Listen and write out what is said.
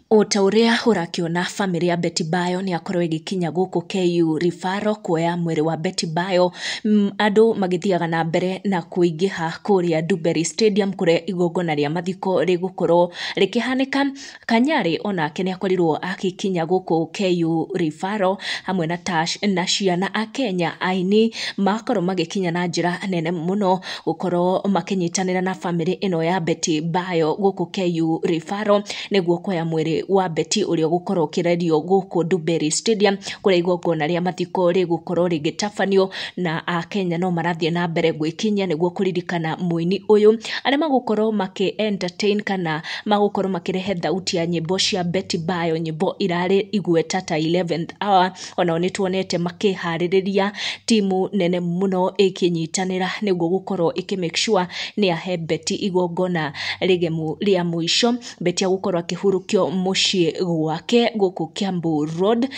Ota uria urakiona family ya Betty Bayo ni akorwo igikinya guku KU Rifaro kuoya mwiri wa Betty Bayo, andu magithiaga na mbere na kuingiha kuria Ndumberi Stadium kuria igongona ria mathiko rigukorwo rikihanika. Kanyari onake ni akorirwo akikinya guku KU Rifaro hamwe na Tash na ciana a Kenya aini makorwo magikinya na njira nene muno gukorwo makinyitanira na family ino ya Betty Bayo guku KU Rifaro niguo kuoya mwiri wa Betty uria gukorwo kiredio guku Ndumberi Stadium kuria igongona ria mathiko rigukorwo rigitafanio, na a Kenya no marathie na mbere gwikinya niguo kuririkana muini uyu aria magukorwo entertain kana magukorwo makirehe thauti ya nyimbo cia Betty Bayo, nyimbo irari igweta ta 11th hour. Ona ni tuonete makihaririria timu nene muno ikinyitanira niguo gukorwo make sure ni ahe Betty igongona rigemu ria muisho. Betty agukorwo akihurukio mucii gwake guku Kiambu Road.